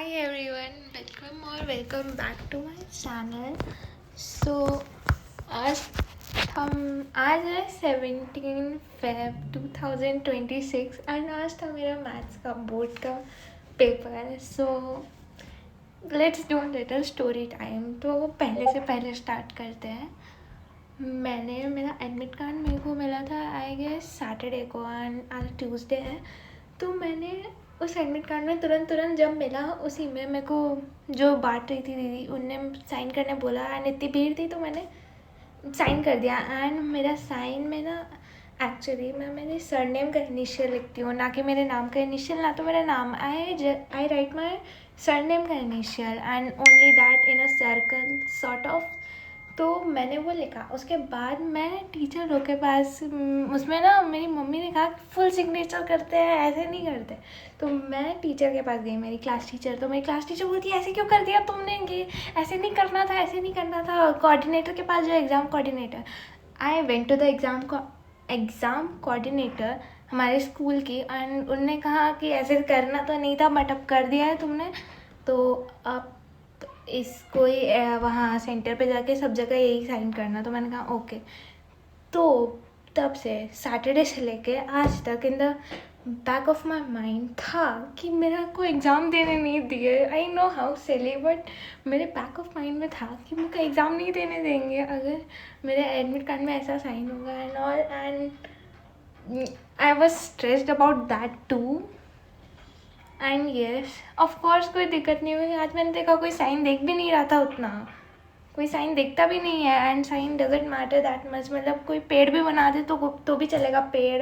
Hi everyone, welcome back to my channel. So आज है 17 Feb 2026 and आज था मेरा मैथ्स का बोर्ड का paper. So let's do little story time. तो पहले से पहले स्टार्ट करते हैं. मेरा एडमिट कार्ड मेरे को मिला था आई गेस सैटरडे को एंड आज ट्यूसडे है. तो मैंने उस एडमिट कार्ड में तुरंत जब मिला उसी में मेरे को जो बांट रही थी दीदी उनने साइन करने बोला एंड इतनी भीड़ थी तो मैंने साइन कर दिया. एंड मेरा साइन में ना एक्चुअली मैं मेरे सरनेम का इनिशियल लिखती हूँ, ना कि मेरे नाम का इनिशियल. ना तो मेरा नाम आई राइट माई सरनेम का initial and only that in a circle sort of. तो मैंने वो लिखा. उसके बाद मैं टीचर लोग के पास उसमें ना मेरी मम्मी ने कहा फुल सिग्नेचर करते हैं, ऐसे नहीं करते. तो मैं टीचर के पास गई, मेरी क्लास टीचर. तो मेरी क्लास टीचर बोलती है ऐसे क्यों कर दिया तुमने, ये ऐसे नहीं करना था, ऐसे नहीं करना था. कोऑर्डिनेटर के पास, जो exam coordinator. I went to the exam coordinator हमारे स्कूल की एंड उनने कहा कि ऐसे करना तो नहीं था बट अब कर दिया है तुमने, तो अब इसको ही वहाँ सेंटर पे जाके सब जगह यही साइन करना. तो मैंने कहा ओके. तो तब से सैटरडे से लेके आज तक in the back of my mind था कि मेरा कोई एग्ज़ाम देने नहीं दिए. I know how silly but मेरे बैक ऑफ माइंड में था कि मुझे एग्ज़ाम नहीं देने देंगे अगर मेरे एडमिट कार्ड में ऐसा साइन होगा and all. And I was stressed about that too. And yes of course कोई दिक्कत नहीं हुई. आज मैंने देखा कोई साइन देख भी नहीं रहा था, उतना कोई साइन देखता भी नहीं है. And sign doesn't matter that much. मतलब कोई पेड़ भी बना दे तो भी चलेगा, पेड़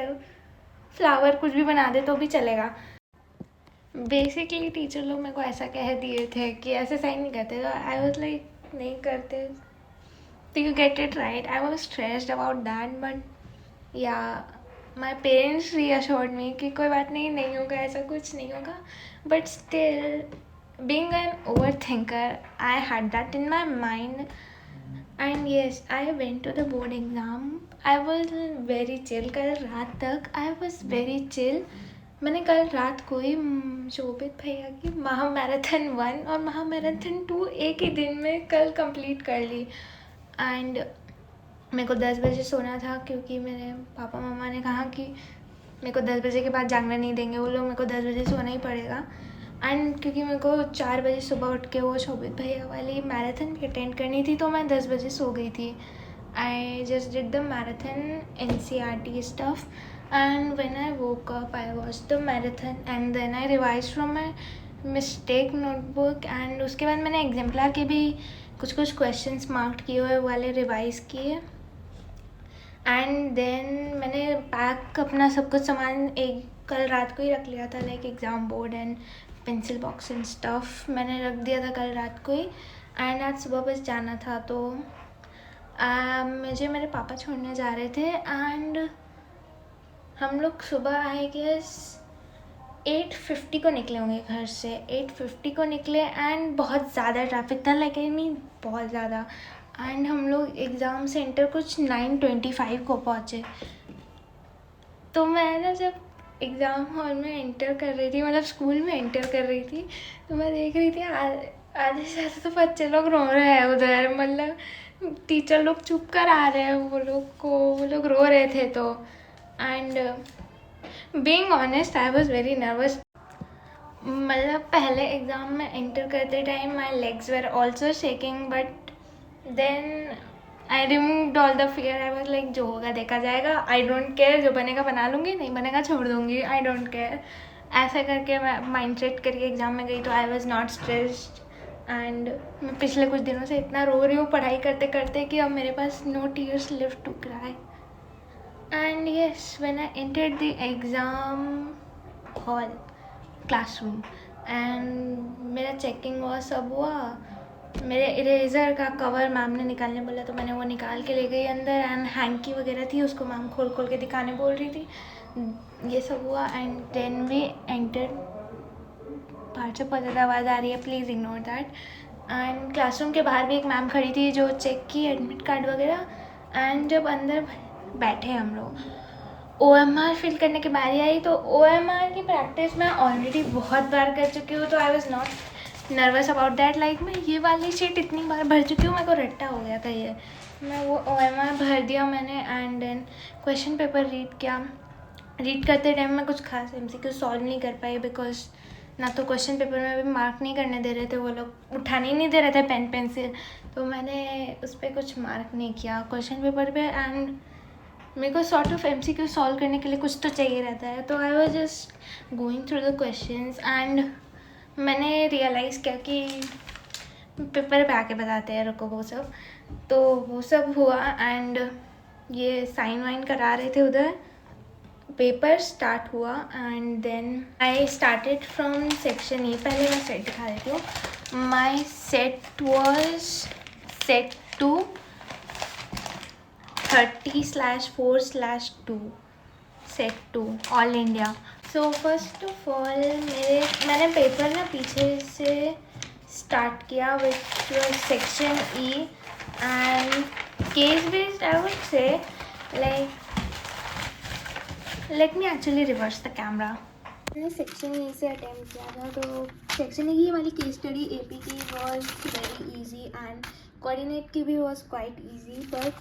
फ्लावर कुछ भी बना दे तो भी चलेगा. बेसिकली टीचर लोग मेरे को ऐसा कह दिए थे कि ऐसे साइन नहीं करते. तो आई वॉज लाइक नहीं करते. तो you get it right. I was stressed about that but या माई पेरेंट्स रीअश्योर्ड मी कि कोई बात नहीं होगा, ऐसा कुछ नहीं होगा. But still being an overthinker, I had that in my mind. And yes, I went to the board exam. I was very chill. कल रात तक I was very chill. मैंने कल रात को ही शोभित भैया की महामैराथन 1 और महामैराथन 2 एक ही दिन में कल कंप्लीट कर ली. एंड मेरे को 10 बजे सोना था क्योंकि मेरे पापा मम्मा ने कहा कि मेरे को 10 बजे के बाद जागना नहीं देंगे वो लोग, मेरे को 10 बजे सोना ही पड़ेगा. एंड क्योंकि मेरे को 4 बजे सुबह उठ के वो शोभित भैया वाली मैराथन भी अटेंड करनी थी तो मैं 10 बजे सो गई थी. I just did the marathon NCERT stuff and when I woke up I watch the marathon and then I revise from my mistake notebook. And उसके बाद मैंने एग्जाम्पलर के भी कुछ क्वेश्चंस मार्क किए हुए वाले रिवाइज़ किए. एंड देन मैंने पैक अपना सब कुछ सामान एक कल रात को ही रख लिया था, like exam board and pencil box and stuff मैंने रख दिया था कल रात को ही. एंड आज सुबह बस जाना था तो मुझे मेरे पापा छोड़ने जा रहे थे. एंड हम लोग सुबह आए गेस 8:50 को निकले होंगे घर से. 8:50 को निकले एंड बहुत ज़्यादा ट्रैफिक था, लाइक आई मीन बहुत ज़्यादा. एंड हम लोग एग्ज़ाम सेंटर कुछ 9:25 को पहुँचे. तो मैं ना जब एग्ज़ाम हॉल में एंटर कर रही थी, मतलब स्कूल में एंटर कर रही थी, तो मैं देख रही थी आधे से ज़्यादा तो बच्चे लोग रो रहे हैं उधर. मतलब टीचर लोग चुप कर आ रहे हैं वो लोग रो रहे थे. तो and being honest I was very nervous. मतलब पहले एग्ज़ाम में एंटर करते time my legs were also shaking but then I removed all the fear. I was like जो होगा देखा जाएगा, आई डोंट केयर, जो बनेगा बना लूँगी, नहीं बनेगा छोड़ दूँगी, आई डोंट केयर. ऐसा करके मैं माइंड सेट करके एग्ज़ाम में गई. तो I was not stressed. And मैं पिछले कुछ दिनों से इतना रो रही हूँ पढ़ाई करते करते कि अब मेरे पास no tears left to cry. And yes when I entered the exam hall classroom and मेरा चेकिंग हुआ, सब हुआ. मेरे इरेज़र का कवर मैम ने निकालने बोला तो मैंने वो निकाल के ले गई अंदर. एंड हैंकी वगैरह थी उसको मैम खोल के दिखाने बोल रही थी. ये सब हुआ एंड देन वी एंटर. बाहर से बहुत ज़्यादा आवाज़ आ रही है, please ignore that. And classroom के बाहर भी एक मैम खड़ी थी जो चेक की एडमिट कार्ड वगैरह. एंड जब अंदर बैठे हम लोग OMR फिल करने की बारी आई तो OMR की प्रैक्टिस मैं ऑलरेडी बहुत बार कर चुकी हूँ. तो I was not nervous about that, like मैं ये वाली शीट इतनी बार भर चुकी हूँ, मेरे को रट्टा हो गया था ये। मैं वो OMR भर दिया मैंने and then question paper read किया। रीड करते टाइम मैं कुछ खास MCQ सॉल्व नहीं कर पाई, बिकॉज ना तो क्वेश्चन पेपर में भी मार्क नहीं करने दे रहे थे वो लोग, उठाने ही नहीं दे रहे थे पेन पेंसिल, तो मैंने उस पर कुछ मार्क नहीं किया क्वेश्चन पेपर पे। एंड मेरे को सॉर्ट ऑफ MCQ सॉल्व करने के लिए कुछ तो चाहिए रहता है, तो I was just going through the questions and मैंने रियलाइज़ किया कि पेपर पे आके बताते हैं रुको वो सब। तो वो सब हुआ एंड ये साइन वाइन करा रहे थे उधर, पेपर स्टार्ट हुआ and then I started from section E। पहले मैं सेट दिखा देती हूँ। My set was set 2 30/4/2 set 2 all India. So first of all मैंने पेपर ना पीछे से स्टार्ट किया which was section E and case based I would say, like let me actually reverse the camera. मैंने section E से attempt किया था, तो सेक्शन E वाली केस स्टडी AP की was very easy and coordinate की भी वॉज क्वाइट इजी, बट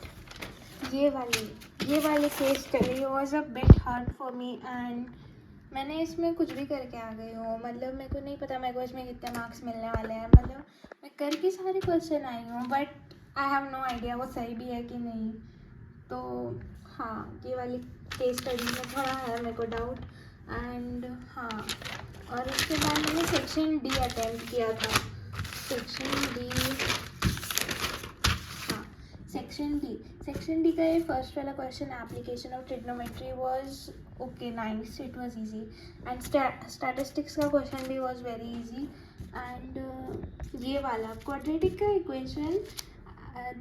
ये वाली case study was a bit hard for me and मैंने इसमें कुछ भी करके आ गई हूँ। मतलब मेरे को नहीं पता मेरे को इसमें कितने मार्क्स मिलने वाले हैं, मतलब मैं करके सारे क्वेश्चन आई हूँ, but I have no idea वो सही भी है कि नहीं। तो हाँ, ये वाली केस स्टडी में थोड़ा है मेरे को डाउट एंड हाँ। और उसके बाद मैंने सेक्शन D अटैम्प्ट किया था। सेक्शन D का ये फर्स्ट वाला question, application of trigonometry was okay nice, it was easy and statistics का क्वेश्चन भी वाज वेरी इजी एंड ये वाला क्वाड्रेटिक का equation,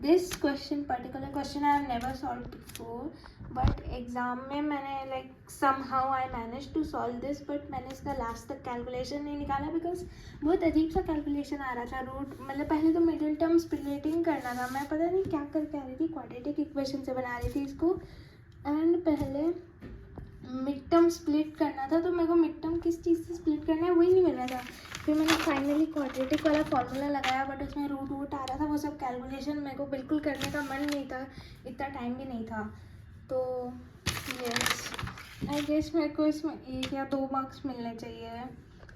this question particular question I have never solve before, but exam में मैंने like somehow I manage to solve this, but मैंने इसका last तक कैलकुलेशन नहीं निकाला बिकॉज बहुत अजीब सा कैलकुलेशन आ रहा था। रूट मतलब पहले तो मिडिल टर्म स्प्लिटिंग करना था, मैं पता नहीं क्या करके आ रही थी, क्वाड्रेटिक इक्वेशन से बना रही थी इसको एंड पहले मिड टर्म स्प्लिट करना था, तो मेरे को मिड टर्म किस चीज़ से स्प्लिट करना है वही नहीं मिल रहा था। फिर मैंने फाइनली क्वाड्रेटिक वाला फॉर्मूला लगाया, बट उसमें रूट आ रहा था, वो सब कैलकुलेशन मेरे को बिल्कुल करने का मन नहीं था, इतना टाइम भी नहीं था। तो यस, आई गेस मेरे को इसमें 1 या 2 मार्क्स मिलने चाहिए,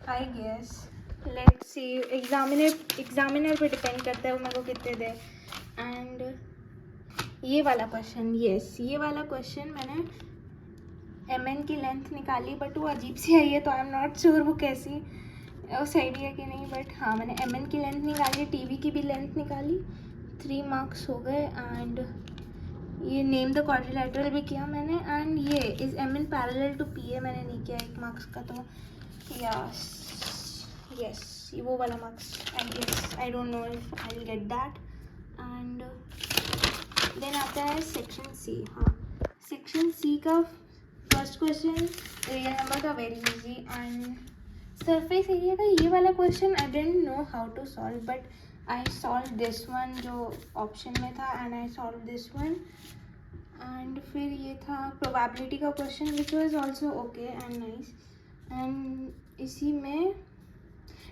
I guess. Let's see, examiner पे डिपेंड करता है वो मेरे को कितने दे। एंड ये वाला क्वेश्चन, यस ये वाला क्वेश्चन मैंने MN की लेंथ निकाली, बट वो अजीब सी आई है, तो आई एम नॉट श्योर वो कैसी, वो सही है कि नहीं, बट हाँ मैंने MN की लेंथ निकाली, TV की भी लेंथ निकाली, 3 मार्क्स हो गए एंड ये नेम द क्वाड्रिलेटरल भी किया मैंने एंड ये is MN parallel to PA मैंने नहीं किया 1 मार्क्स का, तो यस वो वाला marks I don't know if I will get that. And then आता है सेक्शन C। हाँ, सेक्शन C का फर्स्ट क्वेश्चन रियल नंबर का very easy and surface area का ये वाला question I didn't know how to solve, but I solve this one जो option में था and I solve this one. And फिर ये था प्रोबेबिलिटी का question which was also okay and nice and इसी में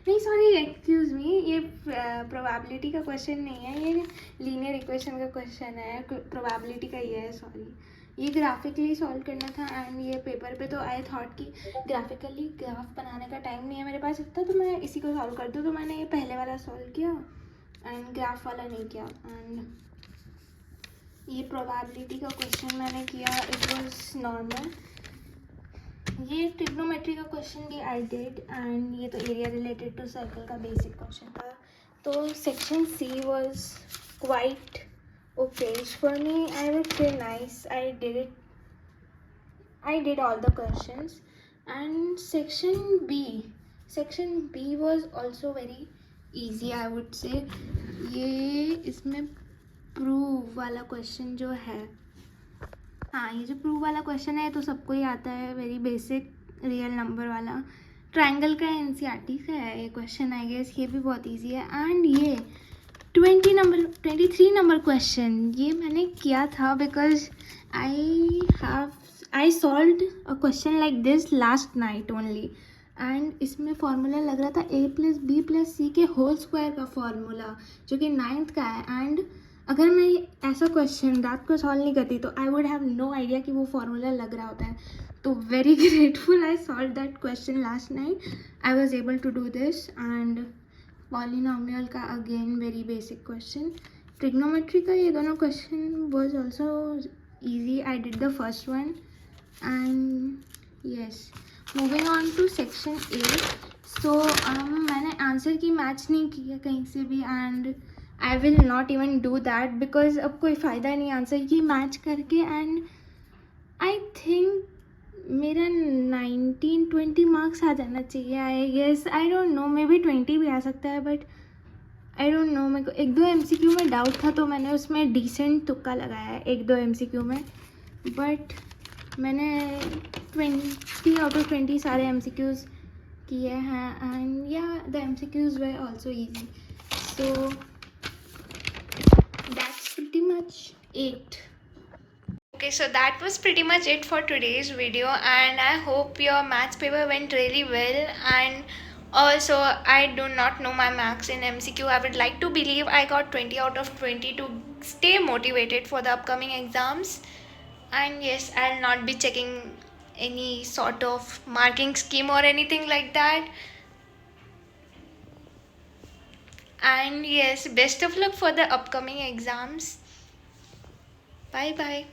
नहीं सॉरी एक्सक्यूज़ मी, ये प्रोबेबिलिटी का क्वेश्चन नहीं है, ये लीनियर इक्वेशन का क्वेश्चन है, प्रोबेबिलिटी का ये है, सॉरी ये ग्राफिकली सॉल्व करना था एंड ये पेपर पे, तो आई थॉट कि ग्राफिकली ग्राफ बनाने का टाइम नहीं है मेरे पास इतना, तो मैं इसी को सॉल्व कर दूँ, तो मैंने ये पहले वाला सॉल्व किया एंड ग्राफ वाला नहीं किया। एंड ये प्रोबेबिलिटी का क्वेश्चन मैंने किया, इट वाज नॉर्मल। ये ट्रिग्नोमेट्री का क्वेश्चन भी आई डिड एंड ये तो एरिया रिलेटेड टू सर्कल का बेसिक क्वेश्चन था। तो section C was quite okay for me, I would say nice, I did all the questions. And section B was also very easy, I would say। ये इसमें prove वाला question जो है, हाँ ये जो प्रूव वाला क्वेश्चन है तो सबको ही आता है, वेरी बेसिक रियल नंबर वाला, ट्रायंगल का NCERT का है ये क्वेश्चन, आई गेस ये भी बहुत इजी है। एंड ये 23 नंबर क्वेश्चन ये मैंने किया था because I solved a question like this last night only and इसमें फार्मूला लग रहा था a+b+c के होल स्क्वायर का फार्मूला, जो कि 9th का है। एंड अगर मैं ऐसा क्वेश्चन रात को सॉल्व नहीं करती तो I would have no idea कि वो फार्मूला लग रहा होता है। तो very grateful I solve that question last night. I was able to do this. And polynomial का again very basic question. Trigonometry का ये दोनों question was also easy. I did the first one and yes, moving on to section 8। सो मैंने answer key match नहीं किया कहीं से भी, and I will not even do that because अब कोई फ़ायदा नहीं आंसर की मैच करके। एंड आई थिंक मेरा 19-20 मार्क्स आ जाना चाहिए। I guess, I don't know, maybe 20 भी आ सकता है, बट आई डोंट नो। मेरे को 1-2 MCQ में डाउट था तो मैंने उसमें डिसेंट तुक्का लगाया है 1-2 MCQ में, बट मैंने 20 out of 20 सारे MCQs किए हैं। एंड या the MCQs way also easy. So that's pretty much it. Okay, so that was pretty much it for today's video, and I hope your maths paper went really well. And also, I do not know my marks in MCQ. I would like to believe I got 20 out of 20 to stay motivated for the upcoming exams. And yes, I'll not be checking any sort of marking scheme or anything like that. And yes, best of luck for the upcoming exams. Bye bye.